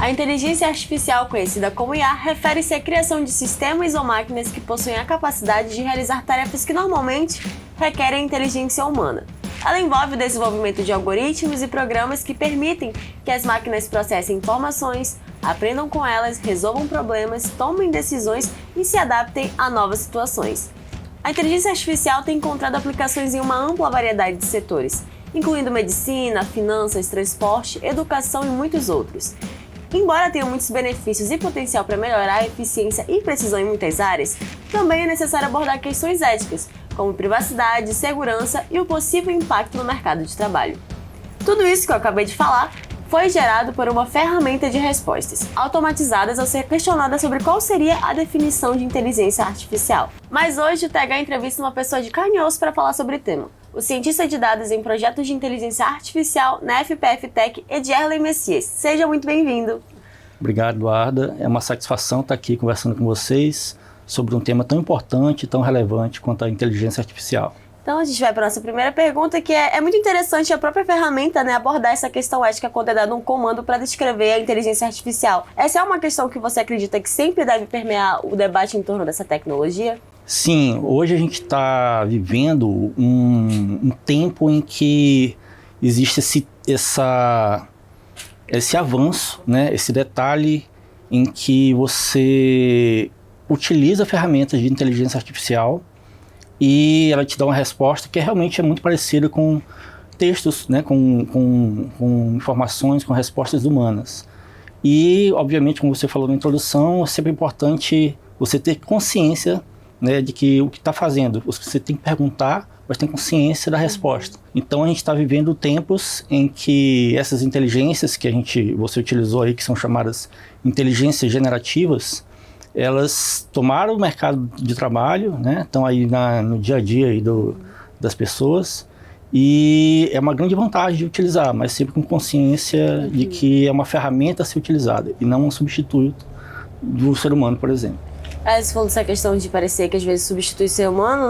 A inteligência artificial, conhecida como IA, refere-se à criação de sistemas ou máquinas que possuem a capacidade de realizar tarefas que normalmente requerem inteligência humana. Ela envolve o desenvolvimento de algoritmos e programas que permitem que as máquinas processem informações, aprendam com elas, resolvam problemas, tomem decisões e se adaptem a novas situações. A inteligência artificial tem encontrado aplicações em uma ampla variedade de setores, incluindo medicina, finanças, transporte, educação e muitos outros. Embora tenha muitos benefícios e potencial para melhorar a eficiência e precisão em muitas áreas, também é necessário abordar questões éticas, como privacidade, segurança e o possível impacto no mercado de trabalho. Tudo isso que eu acabei de falar foi gerado por uma ferramenta de respostas, automatizadas ao ser questionada sobre qual seria a definição de inteligência artificial. Mas hoje o TH entrevista uma pessoa de carne e osso para falar sobre o tema. O cientista de dados em projetos de inteligência artificial na FPF Tech, Edierley Messias. Seja muito bem-vindo. Obrigado, Eduarda. É uma satisfação estar aqui conversando com vocês sobre um tema tão importante e tão relevante quanto a inteligência artificial. Então a gente vai para a nossa primeira pergunta, que é muito interessante a própria ferramenta, abordar essa questão ética quando é dado um comando para descrever a inteligência artificial. Essa é uma questão que você acredita que sempre deve permear o debate em torno dessa tecnologia? Sim, hoje a gente está vivendo um tempo em que existe esse avanço, esse detalhe em que você utiliza ferramentas de inteligência artificial e ela te dá uma resposta que realmente é muito parecida com textos, com informações, com respostas humanas. E, obviamente, como você falou na introdução, é sempre importante você ter consciência de que o que está fazendo, você tem que perguntar, mas tem consciência da resposta. Então a gente está vivendo tempos em que essas inteligências que você utilizou aí, que são chamadas inteligências generativas, elas tomaram o mercado de trabalho, estão aí no dia a dia aí das pessoas, e é uma grande vantagem de utilizar, mas sempre com consciência de que é uma ferramenta a ser utilizada e não um substituto do ser humano, por exemplo. Você falou dessa questão de parecer que às vezes substitui o ser humano,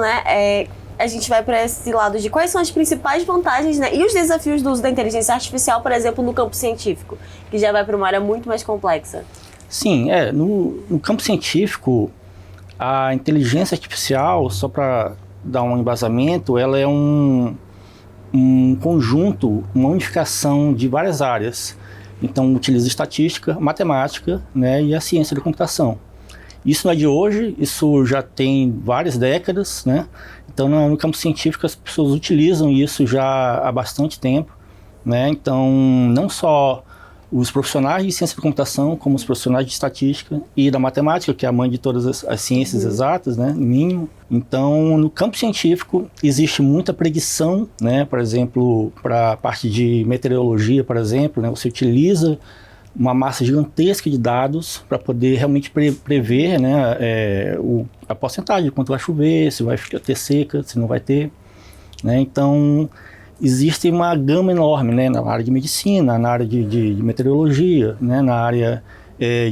a gente vai para esse lado de quais são as principais vantagens, e os desafios do uso da inteligência artificial, por exemplo, no campo científico, que já vai para uma área muito mais complexa. Sim, no campo científico, a inteligência artificial, só para dar um embasamento, ela é um conjunto, uma unificação de várias áreas. Então, utiliza estatística, matemática, e a ciência da computação. Isso não é de hoje, isso já tem várias décadas, Então, no campo científico, as pessoas utilizam isso já há bastante tempo, Então, não só os profissionais de ciência da computação, como os profissionais de estatística e da matemática, que é a mãe de todas as ciências exatas, no mínimo. Então, no campo científico, existe muita predição, Por exemplo, para a parte de meteorologia, por exemplo, Você utiliza uma massa gigantesca de dados para poder realmente prever a porcentagem de quanto vai chover, se vai ter seca, se não vai ter. Então, existe uma gama enorme na área de medicina, na área de meteorologia, na área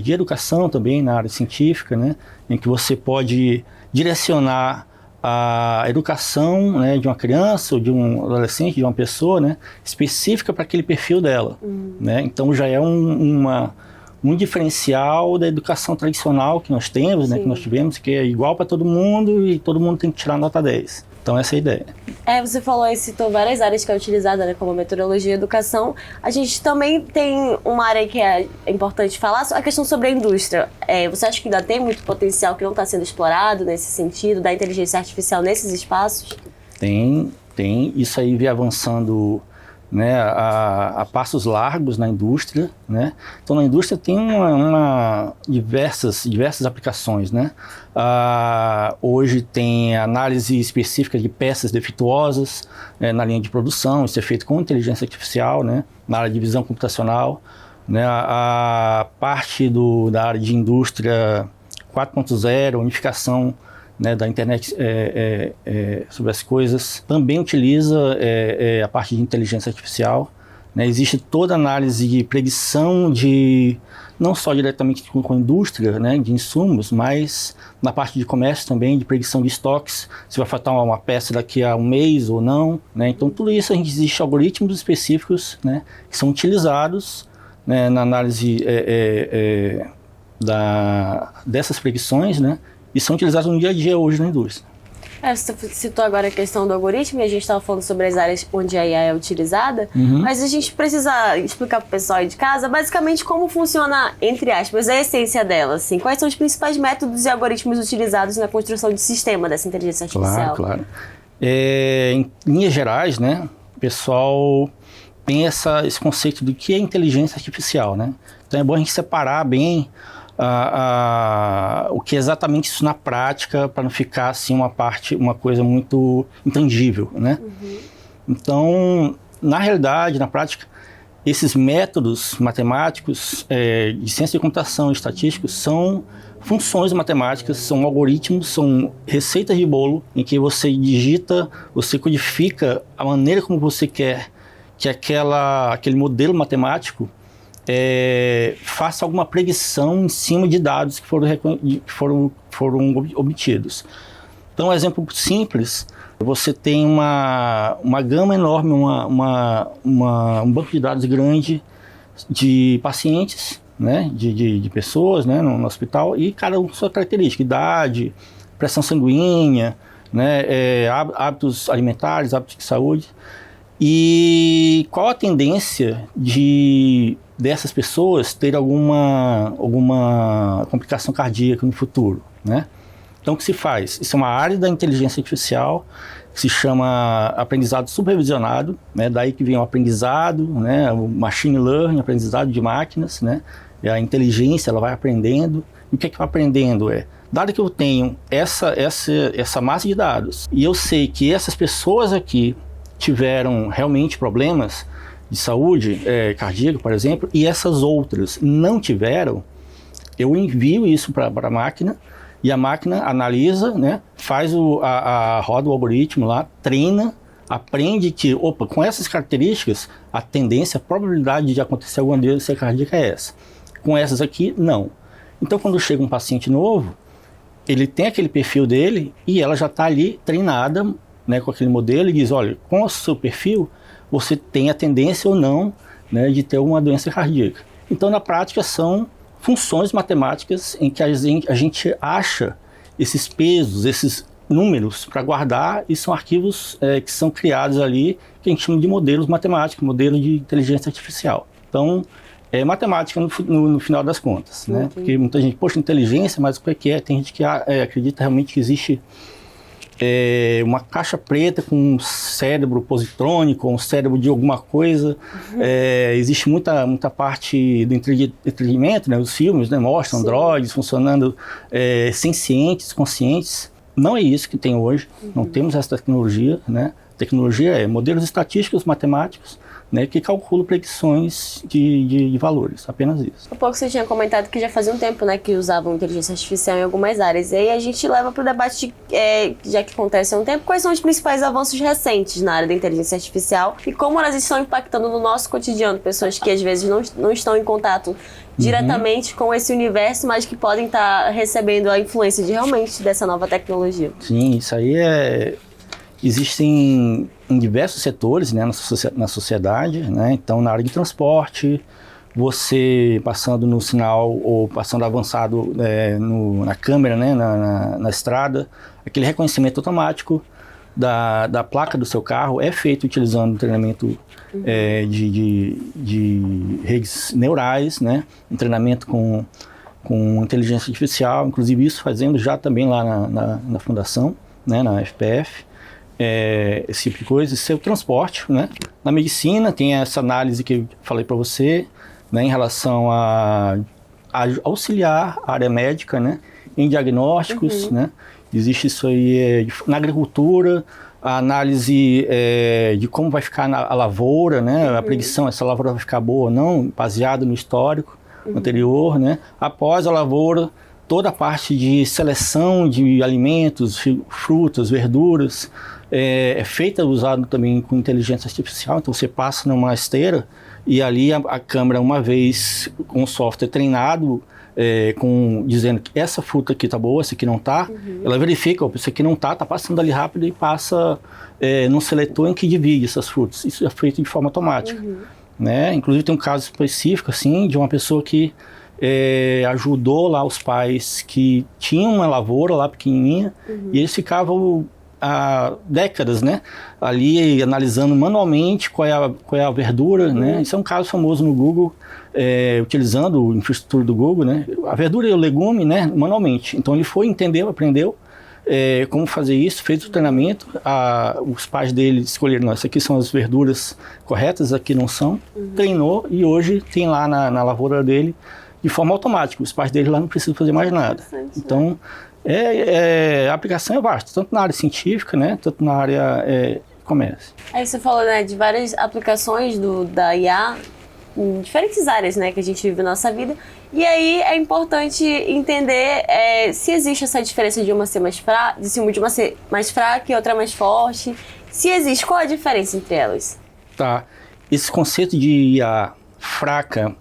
de educação também, na área científica, em que você pode direcionar a educação de uma criança ou de um adolescente, de uma pessoa específica para aquele perfil dela. Então já é um diferencial da educação tradicional que nós temos, que nós tivemos, que é igual para todo mundo e todo mundo tem que tirar nota 10. Então essa é a ideia. Você falou e citou várias áreas que é utilizada, como meteorologia e educação. A gente também tem uma área que é importante falar, a questão sobre a indústria. Você acha que ainda tem muito potencial que não está sendo explorado nesse sentido, da inteligência artificial nesses espaços? Tem. Isso aí vem avançando a passos largos na indústria, Então na indústria tem diversas aplicações, Hoje tem análise específica de peças defeituosas na linha de produção, isso é feito com inteligência artificial, na área de visão computacional, a parte da área de indústria 4.0, unificação da internet sobre as coisas, também utiliza a parte de inteligência artificial. Existe toda a análise de predição não só diretamente com a indústria, de insumos, mas na parte de comércio também, de predição de estoques, se vai faltar uma peça daqui a um mês ou não. Então tudo isso, existe algoritmos específicos que são utilizados né, na análise dessas predicções, né, e são utilizados no dia a dia hoje na indústria. Você citou agora a questão do algoritmo e a gente estava falando sobre as áreas onde a IA é utilizada, mas a gente precisa explicar para o pessoal aí de casa basicamente como funciona, entre aspas, a essência dela, assim, quais são os principais métodos e algoritmos utilizados na construção de sistema dessa inteligência artificial. Claro. Em linhas gerais, né, o pessoal tem esse conceito do que é inteligência artificial, né? Então é bom a gente separar bem o que é exatamente isso na prática, para não ficar assim uma coisa muito intangível, né? Então, na realidade, na prática, esses métodos matemáticos de ciência de computação e estatísticos são funções matemáticas, são algoritmos, são receitas de bolo em que você digita, você codifica a maneira como você quer que aquele modelo matemático faça alguma predição em cima de dados que foram obtidos. Então, um exemplo simples, você tem uma gama enorme, um banco de dados grande de pacientes, né, de pessoas, né, no hospital, e cada um com sua característica, idade, pressão sanguínea, né, hábitos alimentares, hábitos de saúde. E qual a tendência dessas pessoas ter alguma complicação cardíaca no futuro, né? Então, o que se faz? Isso é uma área da inteligência artificial que se chama aprendizado supervisionado, né? Daí que vem o aprendizado, né? O machine learning, aprendizado de máquinas, né? E a inteligência, ela vai aprendendo. E o que é que vai aprendendo? Dado que eu tenho essa massa de dados e eu sei que essas pessoas aqui tiveram realmente problemas de saúde cardíaca, por exemplo, e essas outras não tiveram, eu envio isso para a máquina e a máquina analisa, né, faz roda o algoritmo lá, treina, aprende que, com essas características, a tendência, a probabilidade de acontecer alguma doença cardíaca é essa. Com essas aqui, não. Então, quando chega um paciente novo, ele tem aquele perfil dele e ela já está ali treinada, né, com aquele modelo e diz, olha, com o seu perfil, você tem a tendência ou não, né, de ter uma doença cardíaca. Então, na prática, são funções matemáticas em que a gente acha esses pesos, esses números para guardar, e são arquivos que são criados ali, que a gente chama de modelos matemáticos, modelo de inteligência artificial. Então, é matemática no final das contas, né? Porque muita gente, poxa, inteligência, mas o que é? Tem gente que acredita realmente que existe uma caixa preta com um cérebro positrônico, um cérebro de alguma coisa. Existe muita parte do entretenimento, né? Os filmes, né, mostram androides funcionando sencientes, conscientes. Não é isso que tem hoje, não temos essa tecnologia, né? Tecnologia é modelos estatísticos, matemáticos, né, que calculam predições de valores, apenas isso. Há pouco você tinha comentado que já fazia um tempo, né, que usavam inteligência artificial em algumas áreas. E aí a gente leva para o debate, já que acontece há um tempo, quais são os principais avanços recentes na área da inteligência artificial e como elas estão impactando no nosso cotidiano, pessoas que às vezes não estão em contato diretamente com esse universo, mas que podem estar recebendo a influência realmente dessa nova tecnologia. Sim, isso aí existem em diversos setores, né, na sociedade, né? Então, na área de transporte, você passando no sinal ou passando avançado na câmera, né, na estrada, aquele reconhecimento automático da placa do seu carro é feito utilizando treinamento de redes neurais, né, um treinamento com inteligência artificial, inclusive isso fazendo já também lá na fundação, né, na FPF. Esse tipo de coisa. Esse é o transporte, né? Na medicina tem essa análise que eu falei para você, né, em relação a auxiliar a área médica, né, em diagnósticos, né? Existe isso aí na agricultura, a análise de como vai ficar a lavoura, né? A predição, essa lavoura vai ficar boa ou não, baseado no histórico anterior, né? Após a lavoura, toda a parte de seleção de alimentos, frutas, verduras, é feita, usado também com inteligência artificial. Então você passa numa esteira e ali a câmera, uma vez com o software treinado, dizendo que essa fruta aqui tá boa, essa aqui não tá, ela verifica, essa aqui não tá passando ali rápido e passa num seletor em que divide essas frutas. Isso é feito de forma automática. né? Inclusive tem um caso específico, assim, de uma pessoa que ajudou lá os pais que tinham uma lavoura lá pequenininha, e eles ficavam há décadas, né, ali analisando manualmente qual é a verdura, né? Isso é um caso famoso no Google, utilizando a infraestrutura do Google, né? A verdura e o legume, né, manualmente. Então ele foi, entendeu, aprendeu como fazer isso, fez o treinamento, os pais dele escolheram, não, essas aqui são as verduras corretas, aqui não são, treinou e hoje tem lá na lavoura dele de forma automática, os pais dele lá não precisam fazer mais nada. Então, a aplicação é vasta, tanto na área científica, né, tanto na área de comércio. Aí você falou, né, de várias aplicações da IA em diferentes áreas, né, que a gente vive na nossa vida. E aí é importante entender se existe essa diferença de uma ser mais fraca, de uma ser mais fraca e outra mais forte. Se existe, qual a diferença entre elas? Tá. Esse conceito de IA fraca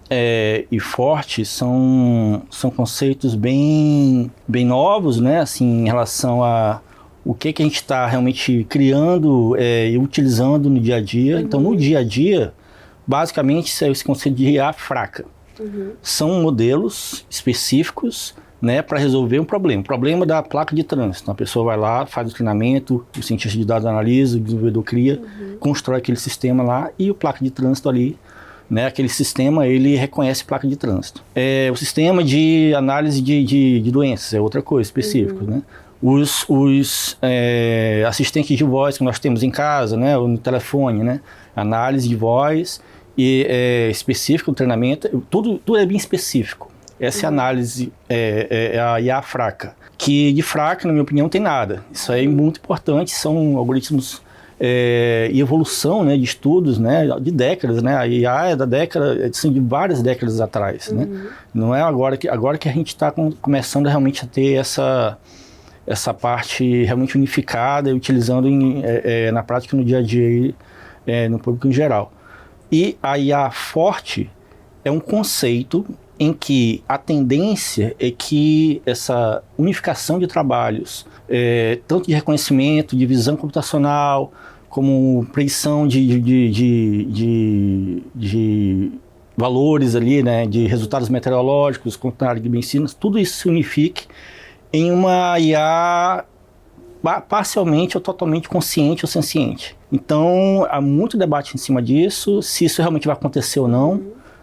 e forte são conceitos bem novos, né? Assim, em relação a o que a gente está realmente criando e utilizando no dia a dia. Então, no dia a dia, basicamente, isso é esse conceito de IA fraca. São modelos específicos, né, para resolver um problema. O problema da placa de trânsito. Então, a pessoa vai lá, faz o treinamento, o cientista de dados analisa, o desenvolvedor cria, constrói aquele sistema lá e o placa de trânsito ali, né, aquele sistema, ele reconhece placa de trânsito. O sistema de análise de doenças é outra coisa específica, né? Os assistentes de voz que nós temos em casa, né, ou no telefone, né, análise de voz e específico, o treinamento, tudo é bem específico. Essa análise é a IA fraca, que de fraca, na minha opinião, não tem nada. Isso aí é muito importante, são algoritmos e evolução, né, de estudos, né, de décadas, né, a IA é da década, assim, de várias décadas atrás, né, não é agora que a gente está começando realmente a ter essa parte realmente unificada e utilizando na prática no dia a dia no público em geral. E a IA forte é um conceito em que a tendência é que essa unificação de trabalhos, tanto de reconhecimento, de visão computacional, como predição de valores ali, né, de resultados meteorológicos, quanto na área de medicina, tudo isso se unifique em uma IA parcialmente ou totalmente consciente ou senciente. Então, há muito debate em cima disso, se isso realmente vai acontecer ou não,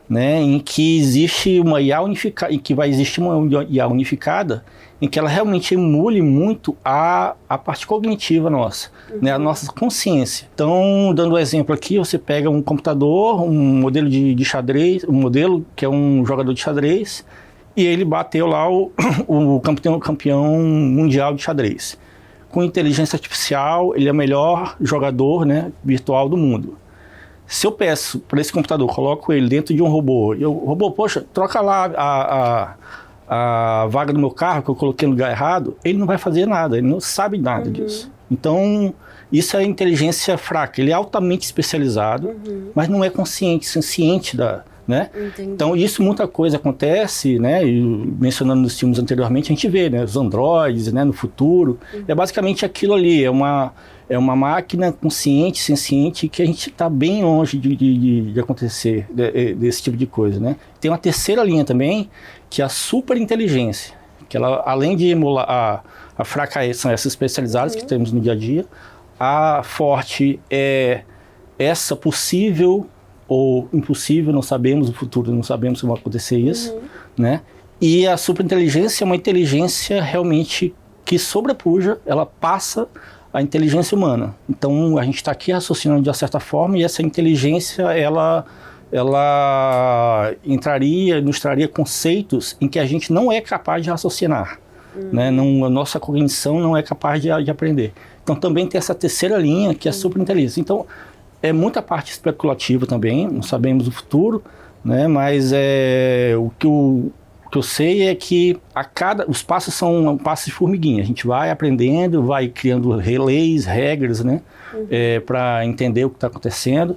né, em que existe uma IA unificada, em que vai existir uma IA unificada, em que ela realmente emule muito a parte cognitiva nossa, né, a nossa consciência. Então, dando um exemplo aqui, você pega um computador, um modelo de xadrez, um modelo que é um jogador de xadrez, e ele bateu lá o campeão mundial de xadrez. Com inteligência artificial, ele é o melhor jogador, né, virtual do mundo. Se eu peço para esse computador, coloco ele dentro de um robô, e o robô, poxa, troca lá a vaga do meu carro que eu coloquei no lugar errado, ele não vai fazer nada, ele não sabe nada disso. Então, isso é inteligência fraca, ele é altamente especializado, mas não é consciente, ciente né? Então, muita coisa acontece, né? E mencionando nos filmes anteriormente, a gente vê, né, os androides, né, no futuro. É basicamente aquilo ali, é uma máquina consciente, senciente, que a gente está bem longe de acontecer desse tipo de coisa, né? Tem uma terceira linha também, que é a superinteligência, que ela, além de emular a fraca, são essas especializadas que temos no dia a dia, a forte é essa possível ou impossível, não sabemos o futuro, não sabemos se vai acontecer isso, né? E a superinteligência é uma inteligência realmente que sobrepuja, ela passa a inteligência humana. Então, a gente está aqui raciocinando de uma certa forma e essa inteligência, ela nos traria conceitos em que a gente não é capaz de raciocinar, né? A nossa cognição não é capaz de aprender. Então, também tem essa terceira linha, que é a superinteligência. Então, é muita parte especulativa também, não sabemos o futuro, né? Mas o que eu sei é que os passos são passos de formiguinha. A gente vai aprendendo, vai criando leis, regras, né? Para entender o que está acontecendo.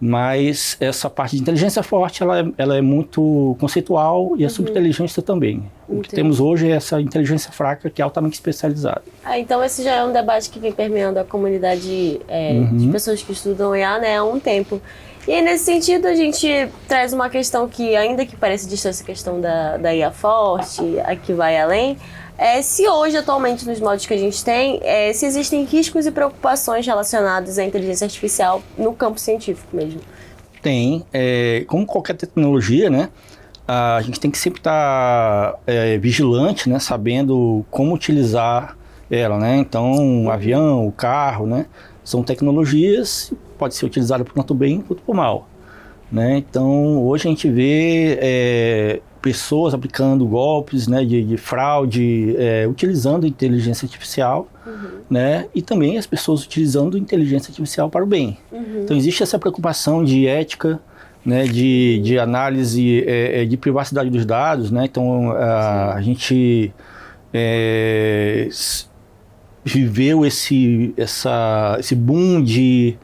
Mas essa parte de inteligência forte, ela é muito conceitual e a superinteligência também. O que temos hoje é essa inteligência fraca, que é altamente especializada. Então esse já é um debate que vem permeando a comunidade de pessoas que estudam IA, né, há um tempo. E aí, nesse sentido, a gente traz uma questão que, ainda que pareça distante, essa questão da IA forte, a que vai além, se hoje, atualmente, nos moldes que a gente tem, se existem riscos e preocupações relacionados à inteligência artificial no campo científico mesmo. Tem. Como qualquer tecnologia, né, a gente tem que sempre estar vigilante, né, sabendo como utilizar ela, né? Então, o avião, o carro, né, são tecnologias, pode ser utilizada por tanto bem quanto por mal, né? Então, hoje a gente vê pessoas aplicando golpes, né, de fraude, utilizando inteligência artificial, né? E também as pessoas utilizando inteligência artificial para o bem. Então, existe essa preocupação de ética, né, de análise de privacidade dos dados, né? Então, a gente viveu esse boom de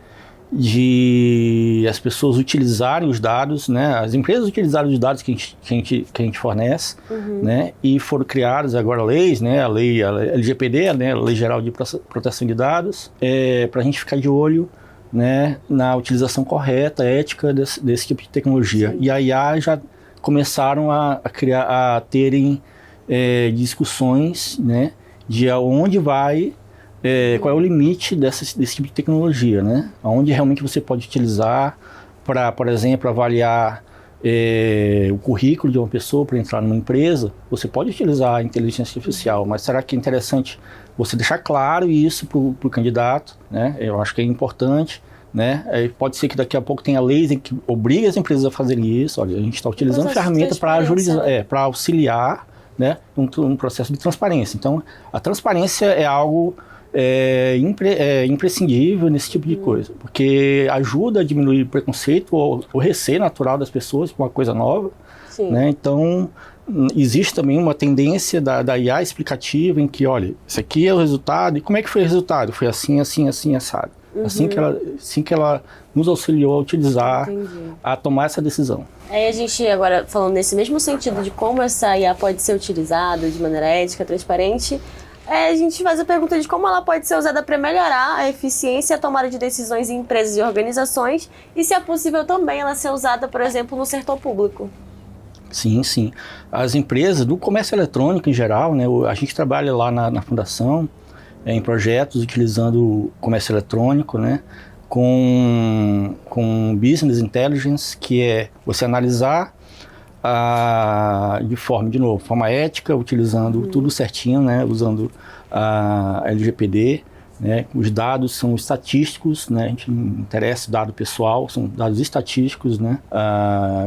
as pessoas utilizarem os dados, né? As empresas utilizarem os dados que a gente fornece, né? E foram criadas agora leis, né? A LGPD, né? A Lei Geral de Proteção de Dados, para a gente ficar de olho, né, na utilização correta, ética desse tipo de tecnologia. Sim. E a IA já começaram a terem discussões, né, de aonde vai, qual é o limite desse tipo de tecnologia, né? Onde realmente você pode utilizar para, por exemplo, avaliar o currículo de uma pessoa para entrar numa empresa. Você pode utilizar a inteligência artificial, mas será que é interessante você deixar claro isso para o candidato, né? Eu acho que é importante, né? Pode ser que daqui a pouco tenha leis que obriguem as empresas a fazerem isso. Olha, a gente está utilizando ferramenta para auxiliar, né, um processo de transparência. Então, a transparência é algo imprescindível nesse tipo de coisa, porque ajuda a diminuir o preconceito ou o receio natural das pessoas com uma coisa nova, né? Então, existe também uma tendência da IA explicativa em que, olha, isso aqui é o resultado, e como é que foi o resultado? Foi assim, assim, assim, assado. Assim que ela nos auxiliou a utilizar, a tomar essa decisão. Aí a gente, agora, falando nesse mesmo sentido de como essa IA pode ser utilizada de maneira ética, transparente, a gente faz a pergunta de como ela pode ser usada para melhorar a eficiência e a tomada de decisões em empresas e organizações, e se é possível também ela ser usada, por exemplo, no setor público. Sim, sim. As empresas do comércio eletrônico em geral, né, a gente trabalha lá na fundação, em projetos utilizando o comércio eletrônico, né, com Business Intelligence, que é você analisar de forma ética, utilizando tudo certinho, né, usando a LGPD, né, os dados são estatísticos, né, a gente não interessa dado pessoal, são dados estatísticos, né,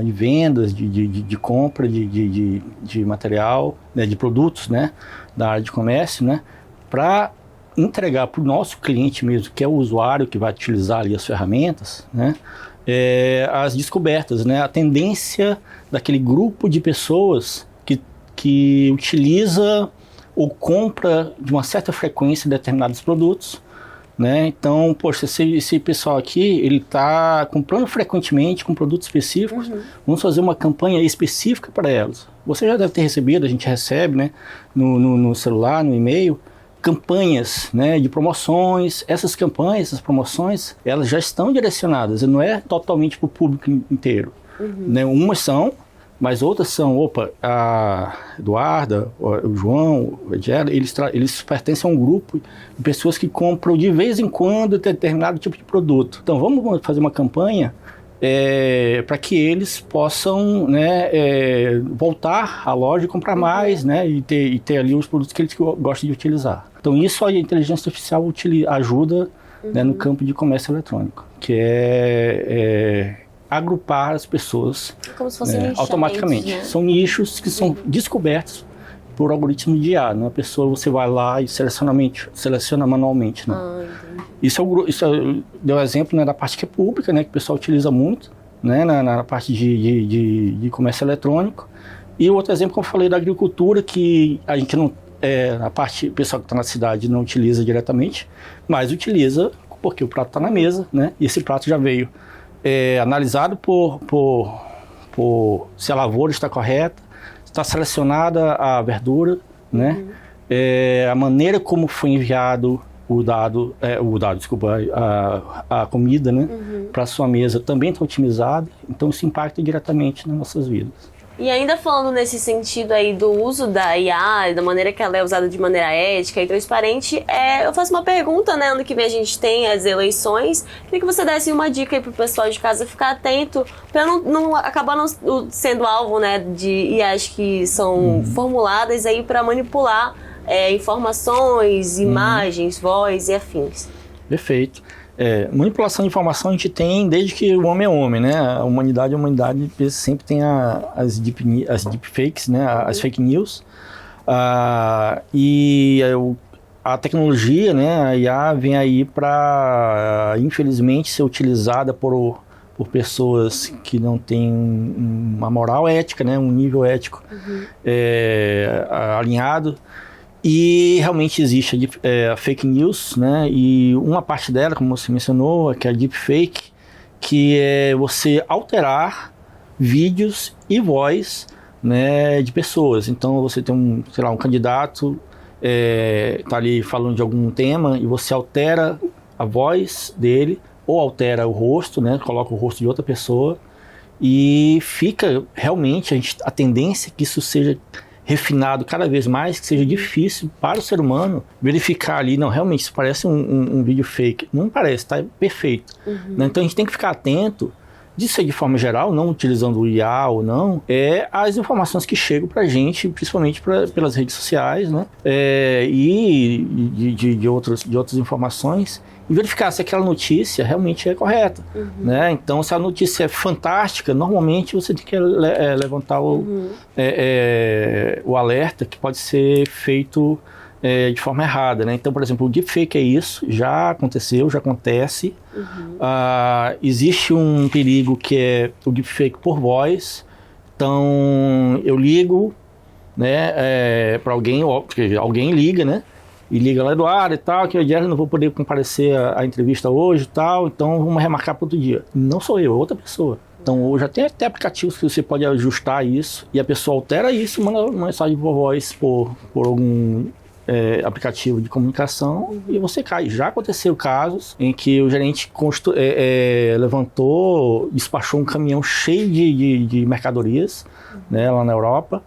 de vendas, de compra de material, né, de produtos, né, da área de comércio, né, para entregar para o nosso cliente mesmo, que é o usuário que vai utilizar ali as ferramentas, né, as descobertas, né, a tendência daquele grupo de pessoas que utiliza ou compra de uma certa frequência determinados produtos, né? Então, poxa, esse pessoal aqui, ele está comprando frequentemente com produtos específicos, vamos fazer uma campanha específica para elas. Você já deve ter recebido, a gente recebe, né, no celular, no e-mail, campanhas, né, de promoções. Essas campanhas, essas promoções, elas já estão direcionadas, não é totalmente para o público inteiro. Né? Umas são, mas outras são, a Eduarda, o João, o Edgera, eles pertencem a um grupo de pessoas que compram de vez em quando determinado tipo de produto. Então vamos fazer uma campanha para que eles possam, né, voltar à loja e comprar mais, né, e ter ali os produtos que eles gostam de utilizar. Então isso a inteligência artificial ajuda, né, no campo de comércio eletrônico, que é agrupar as pessoas como se fossem automaticamente. Né? São nichos que são descobertos por algoritmo de IA. Não é a pessoa, você vai lá e seleciona manualmente. Né? Isso deu exemplo, né, da parte que é pública, né, que o pessoal utiliza muito, né, na parte de comércio eletrônico. E outro exemplo que eu falei da agricultura, que a gente não, a parte, o pessoal que está na cidade não utiliza diretamente, mas utiliza porque o prato está na mesa, né, e esse prato já veio analisado por se a lavoura está correta, está selecionada a verdura, né? A maneira como foi enviado desculpa, a comida, né, para sua mesa também está otimizada, então isso impacta diretamente nas nossas vidas. E ainda falando nesse sentido aí do uso da IA, da maneira que ela é usada de maneira ética e transparente, eu faço uma pergunta, né? Ano que vem a gente tem as eleições. Queria que você desse uma dica aí pro pessoal de casa ficar atento para não acabar não sendo alvo, né, de IAs que são formuladas aí para manipular informações, imagens, voz e afins. Perfeito. Manipulação de informação a gente tem desde que o homem é homem, né? A humanidade sempre tem as deepfakes, né? As fake news. E a tecnologia, né? A IA vem aí para, infelizmente, ser utilizada por pessoas que não têm uma moral ética, né? Um nível ético alinhado. E realmente existe a fake news, né? E uma parte dela, como você mencionou, que é a deepfake, que é você alterar vídeos e voz, né, de pessoas. Então você tem um candidato tá ali falando de algum tema e você altera a voz dele ou altera o rosto, né? Coloca o rosto de outra pessoa e fica realmente a tendência é que isso seja refinado cada vez mais, que seja difícil para o ser humano verificar ali, não, realmente isso parece um vídeo fake. Não parece, tá perfeito. Né? Então a gente tem que ficar atento disso aí de forma geral, não utilizando o IA ou não, as informações que chegam pra gente, principalmente pelas redes sociais, né? E de outras informações, e verificar se aquela notícia realmente é correta. Né? Então, se a notícia é fantástica, normalmente você tem que levantar o alerta que pode ser feito de forma errada. Né? Então, por exemplo, o deepfake é isso, já aconteceu, já acontece. Existe um perigo que é o deepfake por voz. Então, eu ligo, né, para alguém, porque alguém liga, né? E liga lá, Eduardo e tal, que eu não vou poder comparecer à entrevista hoje e tal, então vamos remarcar para outro dia. Não sou eu, é outra pessoa. Então já tem até aplicativos que você pode ajustar isso, e a pessoa altera isso, manda uma mensagem por voz por algum aplicativo de comunicação e você cai. Já aconteceu casos em que o gerente levantou, despachou um caminhão cheio de mercadorias, né, lá na Europa,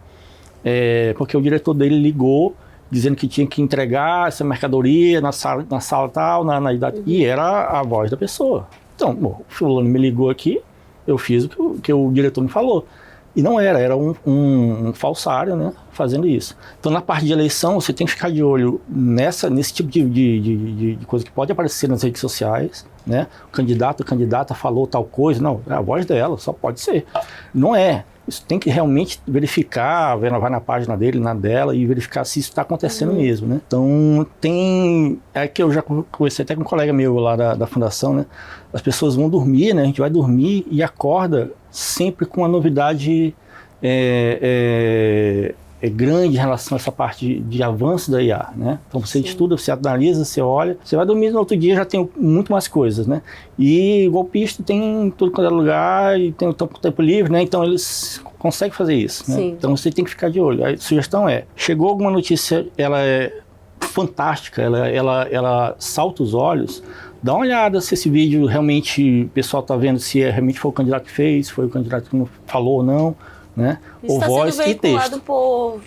porque o diretor dele ligou dizendo que tinha que entregar essa mercadoria na sala tal, na idade, e era a voz da pessoa. Então, o fulano me ligou aqui, eu fiz o que o diretor me falou. E não era um falsário, né, fazendo isso. Então, na parte de eleição, você tem que ficar de olho nesse tipo de coisa que pode aparecer nas redes sociais, né? O candidato, a candidata falou tal coisa, não, é a voz dela, só pode ser. Não é. Isso tem que realmente verificar, vai na página dele, na dela, e verificar se isso está acontecendo mesmo, né? Então, que eu já conversei até com um colega meu lá da fundação, né? As pessoas vão dormir, né? A gente vai dormir e acorda sempre com uma novidade grande em relação a essa parte de avanço da IA, né? Então você estuda, você analisa, você olha, você vai dormir no outro dia já tem muito mais coisas, né? E golpista tem tudo quanto é lugar e tem o tempo livre, né? Então eles conseguem fazer isso, né? Então você tem que ficar de olho. A sugestão chegou alguma notícia, ela é fantástica, ela salta os olhos, dá uma olhada se esse vídeo realmente o pessoal está vendo, se realmente foi o candidato que fez, foi o candidato que não falou ou não, né? Ou voz e texto. Isso está sendo veiculado por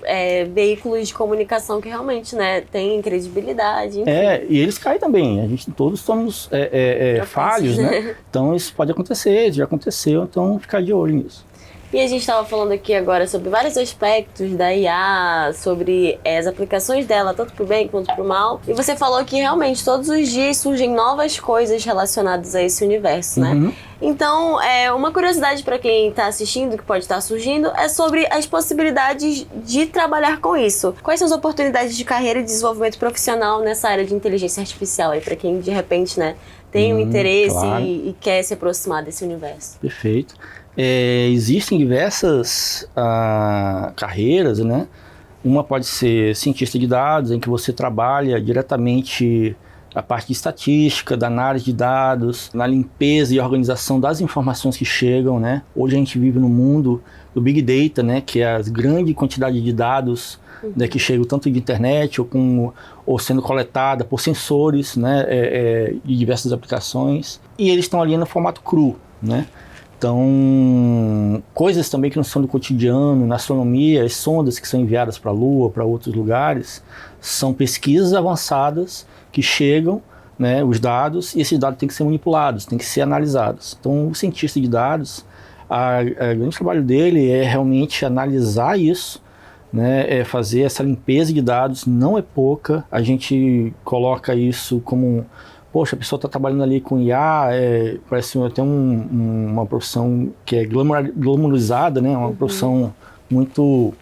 veículos de comunicação que realmente, né, tem credibilidade. Enfim. E eles caem também. A gente todos somos falhos, né? Então isso pode acontecer, já aconteceu, então ficar de olho nisso. E a gente estava falando aqui agora sobre vários aspectos da IA, sobre as aplicações dela, tanto para o bem quanto para o mal. E você falou que realmente todos os dias surgem novas coisas relacionadas a esse universo, né? Então, uma curiosidade para quem está assistindo, que pode estar surgindo, é sobre as possibilidades de trabalhar com isso. Quais são as oportunidades de carreira e desenvolvimento profissional nessa área de inteligência artificial aí, para quem de repente, né, tem um interesse e quer se aproximar desse universo? Perfeito. Existem diversas carreiras, né? Uma pode ser cientista de dados, em que você trabalha diretamente a parte de estatística, da análise de dados, na limpeza e organização das informações que chegam, né? Hoje a gente vive no mundo do Big Data, né? Que é a grande quantidade de dados, né? Que chegam tanto de internet ou sendo coletada por sensores, né? De diversas aplicações. E eles estão ali no formato cru, né? Então, coisas também que não são do cotidiano, na astronomia, as sondas que são enviadas para a Lua, para outros lugares, são pesquisas avançadas que chegam, né, os dados, e esses dados têm que ser manipulados, têm que ser analisados. Então, o cientista de dados, o grande trabalho dele é realmente analisar isso, né, fazer essa limpeza de dados, não é pouca, a gente coloca isso como... Poxa, a pessoa está trabalhando ali com IA, parece até uma profissão que é glamourizada, né? Uma profissão muito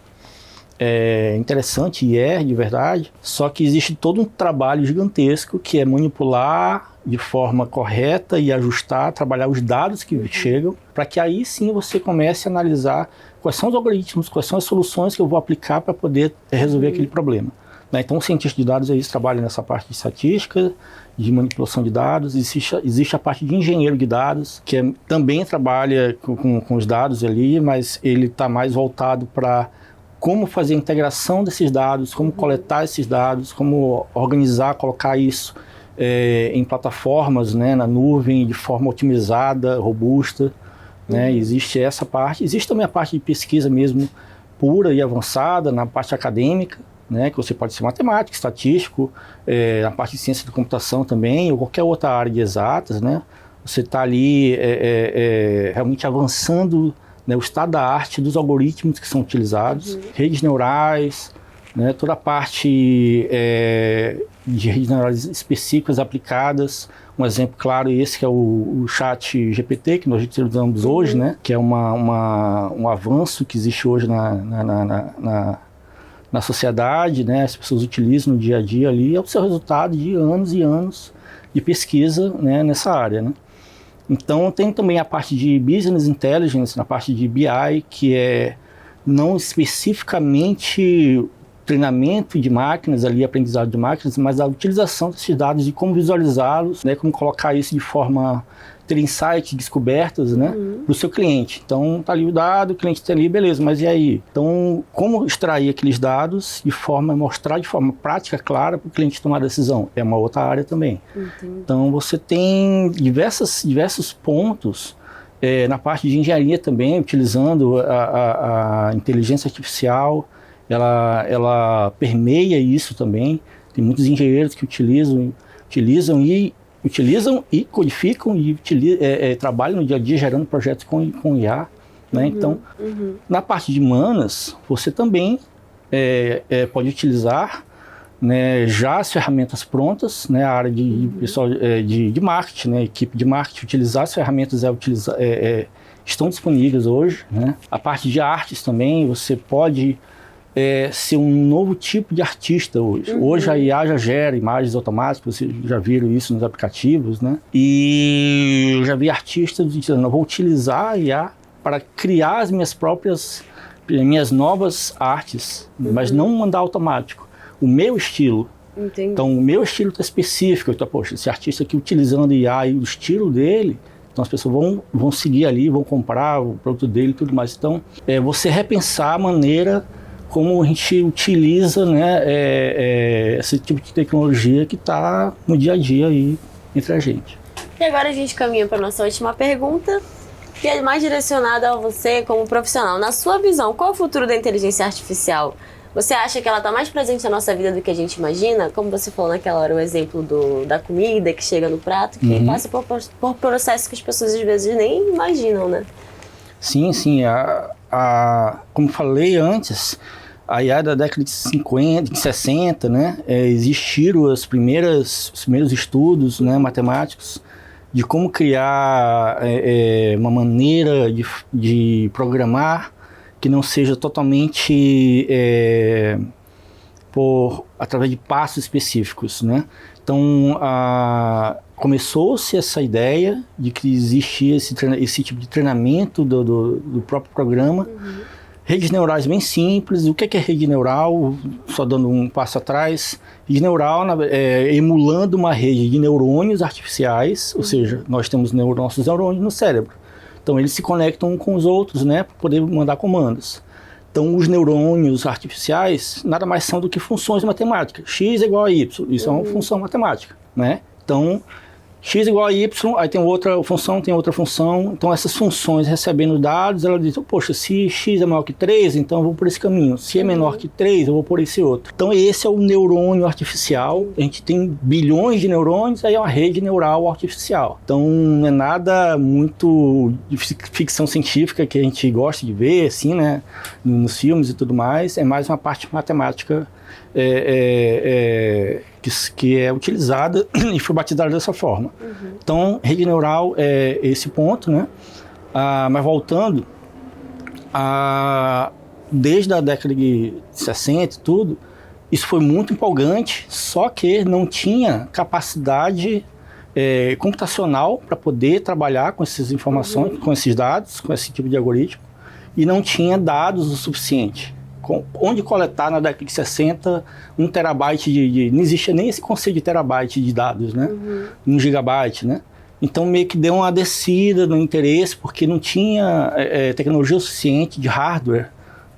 interessante, e de verdade. Só que existe todo um trabalho gigantesco que é manipular de forma correta e ajustar, trabalhar os dados que chegam, para que aí sim você comece a analisar quais são os algoritmos, quais são as soluções que eu vou aplicar para poder resolver aquele problema. Então, o cientista de dados trabalha nessa parte de estatística, de manipulação de dados. Existe a parte de engenheiro de dados, que também trabalha com os dados ali, mas ele está mais voltado para como fazer a integração desses dados, como coletar esses dados, como organizar, colocar isso em plataformas, né, na nuvem, de forma otimizada, robusta. Né? Existe essa parte. Existe também a parte de pesquisa mesmo, pura e avançada, na parte acadêmica, né, que você pode ser matemático, estatístico, a parte de ciência da computação também, ou qualquer outra área de exatas, né, você está ali realmente avançando, né, o estado da arte dos algoritmos que são utilizados, redes neurais, né, toda a parte de redes neurais específicas aplicadas. Um exemplo claro esse que é o chat GPT, que nós utilizamos hoje, né, que é um avanço que existe hoje na sociedade, né, as pessoas utilizam no dia a dia ali, é o seu resultado de anos e anos de pesquisa, né, nessa área, né. Então tem também a parte de Business Intelligence, na parte de BI, que é não especificamente treinamento de máquinas, ali, aprendizado de máquinas, mas a utilização desses dados e como visualizá-los, né, como colocar isso de forma... ter insights, descobertas, né, para o seu cliente. Então, tá ali o dado, o cliente está ali, beleza, mas e aí? Então, como extrair aqueles dados mostrar de forma prática, clara, para o cliente tomar a decisão? É uma outra área também. Então, você tem diversos pontos na parte de engenharia também, utilizando a inteligência artificial, ela permeia isso também. Tem muitos engenheiros que utilizam e codificam e trabalham no dia a dia gerando projetos com IA. Né? Então, na parte de humanas, você também pode utilizar, né, já as ferramentas prontas, né, a área de pessoal de marketing, né, equipe de marketing, utilizar as ferramentas estão disponíveis hoje. Né? A parte de artes também, você pode ser um novo tipo de artista hoje. Hoje a IA já gera imagens automáticas, vocês já viram isso nos aplicativos, né? E eu já vi artistas dizendo, eu vou utilizar a IA para criar as minhas novas artes, mas não mandar automático. O meu estilo. Entendi. Então, o meu estilo está específico. Então, poxa, esse artista aqui utilizando IA e o estilo dele, então as pessoas vão seguir ali, vão comprar o produto dele e tudo mais. Então, você repensar a maneira como a gente utiliza, né, esse tipo de tecnologia que está no dia a dia aí entre a gente. E agora a gente caminha para a nossa última pergunta, que é mais direcionada a você como profissional. Na sua visão, qual é o futuro da inteligência artificial? Você acha que ela está mais presente na nossa vida do que a gente imagina? Como você falou naquela hora, o exemplo da comida que chega no prato, que passa por processos que as pessoas às vezes nem imaginam, né? Sim. Como falei antes, a IA da década de 50, de 60, né, existiram os primeiros estudos, né, matemáticos de como criar uma maneira de programar que não seja totalmente através de passos específicos, né? Então, começou-se essa ideia de que existia esse tipo de treinamento do próprio programa, Redes neurais bem simples. O que é rede neural? Só dando um passo atrás. Rede neural é emulando uma rede de neurônios artificiais, ou seja, nós temos nossos neurônios no cérebro. Então eles se conectam com os outros, né, para poder mandar comandos. Então os neurônios artificiais nada mais são do que funções matemáticas. X é igual a Y, isso é uma função matemática, né? Então x igual a y, aí tem outra função, então essas funções recebendo dados, ela diz, poxa, se x é maior que 3, então eu vou por esse caminho, se é menor que 3, eu vou por esse outro. Então esse é o neurônio artificial, a gente tem bilhões de neurônios, aí é uma rede neural artificial. Então não é nada muito de ficção científica que a gente gosta de ver, assim, né, nos filmes e tudo mais, é mais uma parte matemática que é utilizada e foi batizada dessa forma. Então, rede neural é esse ponto, né? Mas voltando, desde a década de 60 e tudo, isso foi muito empolgante, só que não tinha capacidade computacional para poder trabalhar com essas informações, com esses dados, com esse tipo de algoritmo, e não tinha dados o suficiente. Onde coletar na década de 60 1 terabyte não existia nem esse conceito de terabyte de dados, né? 1 gigabyte, né? Então meio que deu uma descida no interesse, porque não tinha tecnologia suficiente de hardware,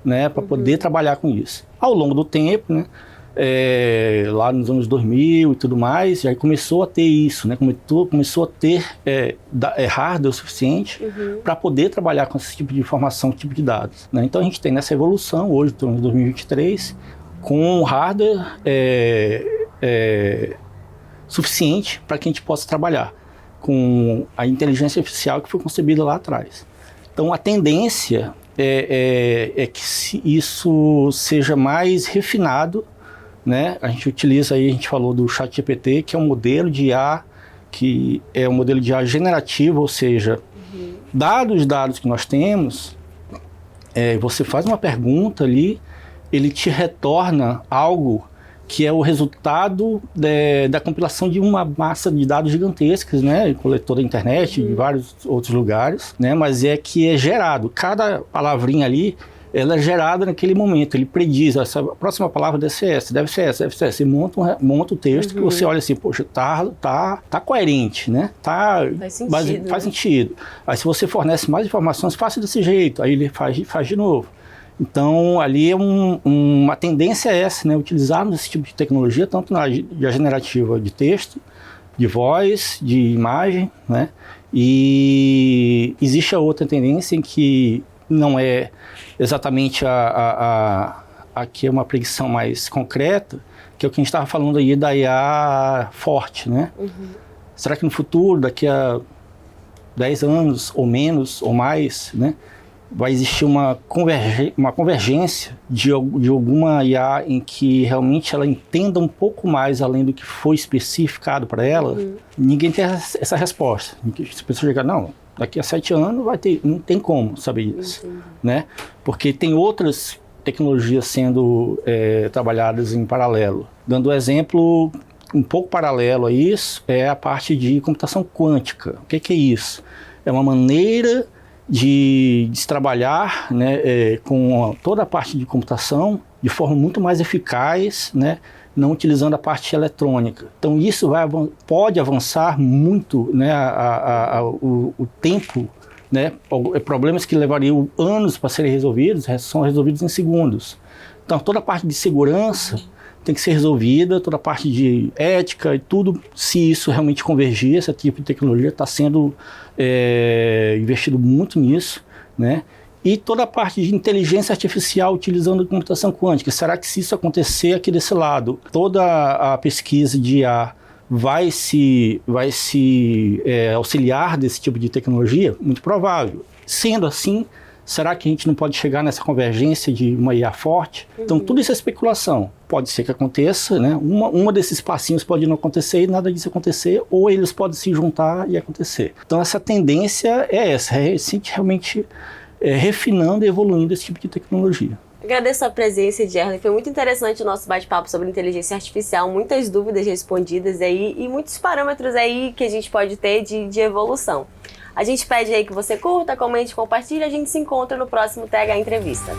né, para poder trabalhar com isso. Ao longo do tempo, né, lá nos anos 2000 e tudo mais, aí começou a ter isso, né? Começou a ter hardware suficiente para poder trabalhar com esse tipo de informação, esse tipo de dados, né? Então a gente tem nessa evolução, hoje, em 2023, com hardware suficiente para que a gente possa trabalhar com a inteligência artificial que foi concebida lá atrás. Então a tendência é que isso seja mais refinado, né? A gente utiliza aí, a gente falou do ChatGPT, que é um modelo de IA, que é um modelo de IA generativo, ou seja, dados os dados que nós temos, você faz uma pergunta ali, ele te retorna algo que é o resultado da compilação de uma massa de dados gigantescas, né? Coletor da internet, de vários outros lugares, né? Mas que é gerado, cada palavrinha ali, ela é gerada naquele momento, ele prediz, essa próxima palavra deve ser essa, deve ser essa. Você monta o texto que você olha assim, poxa, tá coerente, né? Faz sentido. Aí se você fornece mais informações, faça desse jeito, aí ele faz de novo. Então ali uma tendência essa, né? Utilizarmos esse tipo de tecnologia, tanto na generativa de texto, de voz, de imagem, né? E existe a outra tendência em que não é exatamente aqui é uma predição mais concreta, que é o que a gente estava falando aí da IA forte, né? Será que no futuro, daqui a 10 anos, ou menos, ou mais, né, vai existir uma convergência de alguma IA em que realmente ela entenda um pouco mais além do que foi especificado para ela? Ninguém tem essa resposta. Se a pessoa chegar, não, daqui a 7 anos não tem como saber isso, né? Porque tem outras tecnologias sendo trabalhadas em paralelo. Dando exemplo um pouco paralelo a isso, é a parte de computação quântica. O que é isso? É uma maneira de se trabalhar, né, com toda a parte de computação de forma muito mais eficaz, né, não utilizando a parte eletrônica. Então isso pode avançar muito, né, o tempo, né, problemas que levariam anos para serem resolvidos, são resolvidos em segundos. Então toda a parte de segurança tem que ser resolvida, toda a parte de ética e tudo, se isso realmente convergir, esse tipo de tecnologia está sendo investido muito nisso, né? E toda a parte de inteligência artificial utilizando computação quântica. Será que se isso acontecer aqui desse lado, toda a pesquisa de IA vai se auxiliar desse tipo de tecnologia? Muito provável. Sendo assim, será que a gente não pode chegar nessa convergência de uma IA forte? Então, tudo isso é especulação. Pode ser que aconteça, né? Uma desses passinhos pode não acontecer e nada disso acontecer, ou eles podem se juntar e acontecer. Então, essa tendência é essa, realmente refinando e evoluindo esse tipo de tecnologia. Agradeço a presença, Gerley. Foi muito interessante o nosso bate-papo sobre inteligência artificial, muitas dúvidas respondidas aí e muitos parâmetros aí que a gente pode ter de evolução. A gente pede aí que você curta, comente, compartilhe. A gente se encontra no próximo TH Entrevista.